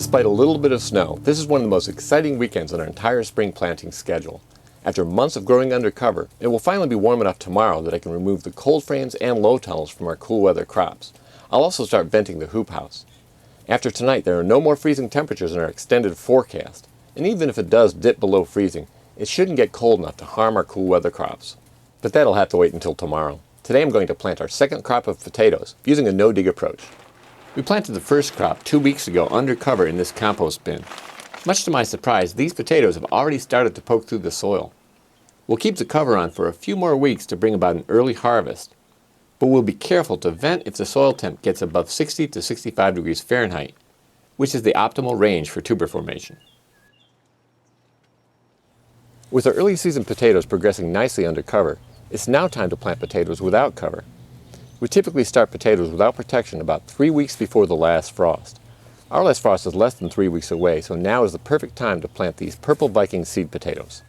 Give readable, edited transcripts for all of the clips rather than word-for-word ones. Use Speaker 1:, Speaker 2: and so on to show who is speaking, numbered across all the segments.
Speaker 1: Despite a little bit of snow, this is one of the most exciting weekends on our entire spring planting schedule. After months of growing under cover, it will finally be warm enough tomorrow that I can remove the cold frames and low tunnels from our cool weather crops. I'll also start venting the hoop house. After tonight, there are no more freezing temperatures in our extended forecast, and even if it does dip below freezing, it shouldn't get cold enough to harm our cool weather crops. But that'll have to wait until tomorrow. Today I'm going to plant our second crop of potatoes using a no-dig approach. We planted the first crop 2 weeks ago under cover in this compost bin. Much to my surprise, these potatoes have already started to poke through the soil. We'll keep the cover on for a few more weeks to bring about an early harvest, but we'll be careful to vent if the soil temp gets above 60 to 65 degrees Fahrenheit, which is the optimal range for tuber formation. With our early season potatoes progressing nicely under cover, it's now time to plant potatoes without cover. We typically start potatoes without protection about 3 weeks before the last frost. Our last frost is less than 3 weeks away, so now is the perfect time to plant these Purple Viking seed potatoes.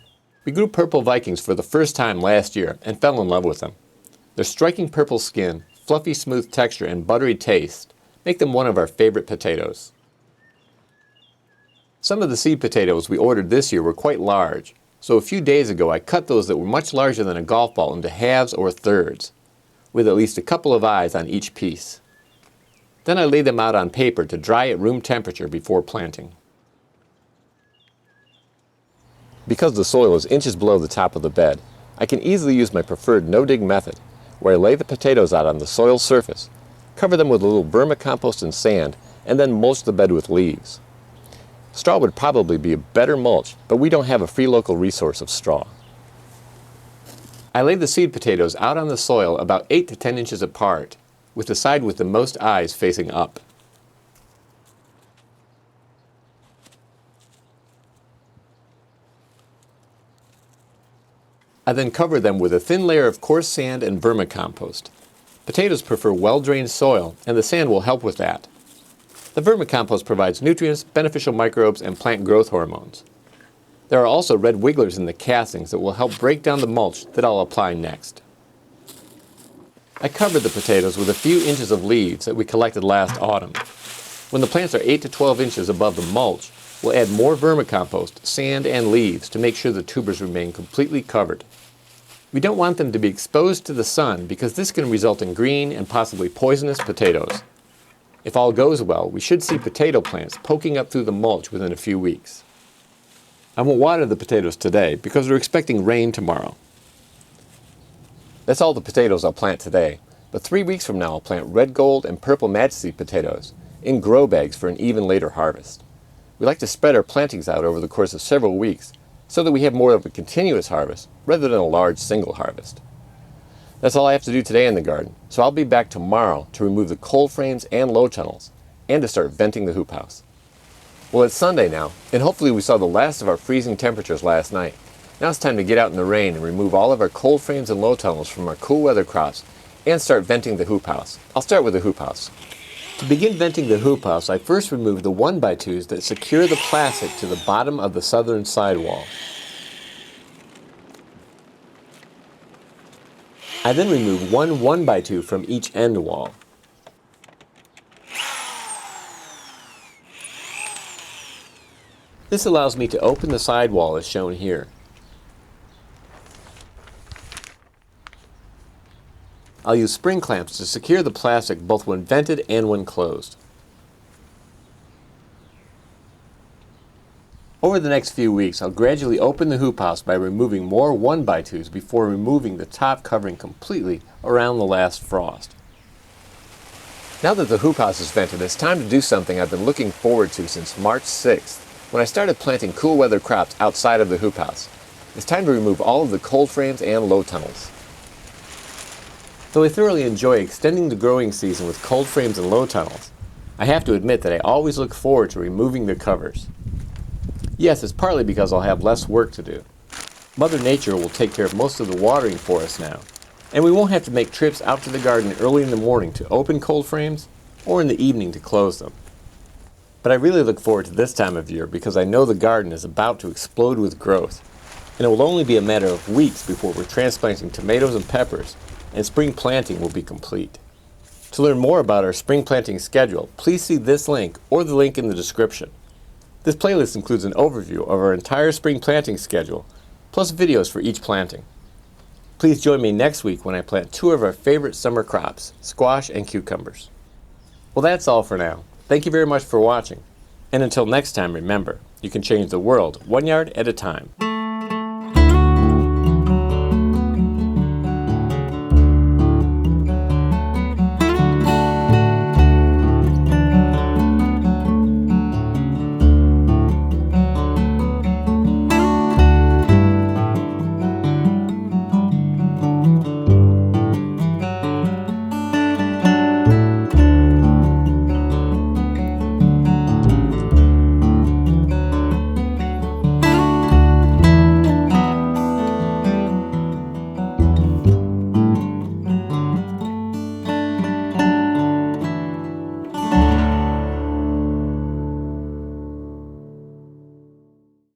Speaker 1: We grew Purple Vikings for the first time last year and fell in love with them. Their striking purple skin, fluffy smooth texture, and buttery taste make them one of our favorite potatoes. Some of the seed potatoes we ordered this year were quite large, so a few days ago I cut those that were much larger than a golf ball into halves or thirds, with at least a couple of eyes on each piece. Then I laid them out on paper to dry at room temperature before planting. Because the soil is inches below the top of the bed, I can easily use my preferred no-dig method, where I lay the potatoes out on the soil surface, cover them with a little burma compost and sand, and then mulch the bed with leaves. Straw would probably be a better mulch, but we don't have a free local resource of straw. I lay the seed potatoes out on the soil about 8 to 10 inches apart, with the side with the most eyes facing up. I then cover them with a thin layer of coarse sand and burma compost. Potatoes prefer well-drained soil, and the sand will help with that. The burma compost provides nutrients, beneficial microbes, and plant growth hormones. There are also red wigglers in the castings that will help break down the mulch that I'll apply next. I covered the potatoes with a few inches of leaves that we collected last autumn. When the plants are 8 to 12 inches above the mulch, we'll add more vermicompost, sand, and leaves to make sure the tubers remain completely covered. We don't want them to be exposed to the sun because this can result in green and possibly poisonous potatoes. If all goes well, we should see potato plants poking up through the mulch within a few weeks. I won't water the potatoes today because we're expecting rain tomorrow. That's all the potatoes I'll plant today, but 3 weeks from now I'll plant red gold and purple majesty potatoes in grow bags for an even later harvest. We like to spread our plantings out over the course of several weeks so that we have more of a continuous harvest rather than a large single harvest. That's all I have to do today in the garden, so I'll be back tomorrow to remove the cold frames and low tunnels and to start venting the hoop house. Well, it's Sunday now, and hopefully we saw the last of our freezing temperatures last night. Now it's time to get out in the rain and remove all of our cold frames and low tunnels from our cool weather crops and start venting the hoop house. I'll start with the hoop house. To begin venting the hoop house, I first remove the 1x2s that secure the plastic to the bottom of the southern sidewall. I then remove one 1x2 from each end wall. This allows me to open the sidewall as shown here. I'll use spring clamps to secure the plastic both when vented and when closed. Over the next few weeks, I'll gradually open the hoop house by removing more 1x2s before removing the top covering completely around the last frost. Now that the hoop house is vented, it's time to do something I've been looking forward to since March 6th, when I started planting cool weather crops outside of the hoop house. It's time to remove all of the cold frames and low tunnels. Though I thoroughly enjoy extending the growing season with cold frames and low tunnels, I have to admit that I always look forward to removing the covers. Yes, it's partly because I'll have less work to do. Mother Nature will take care of most of the watering for us now, and we won't have to make trips out to the garden early in the morning to open cold frames or in the evening to close them. But I really look forward to this time of year because I know the garden is about to explode with growth, and it will only be a matter of weeks before we're transplanting tomatoes and peppers, and spring planting will be complete. To learn more about our spring planting schedule, please see this link or the link in the description. This playlist includes an overview of our entire spring planting schedule, plus videos for each planting. Please join me next week when I plant two of our favorite summer crops, squash and cucumbers. Well, that's all for now. Thank you very much for watching. And until next time, remember, you can change the world 1 yard at a time.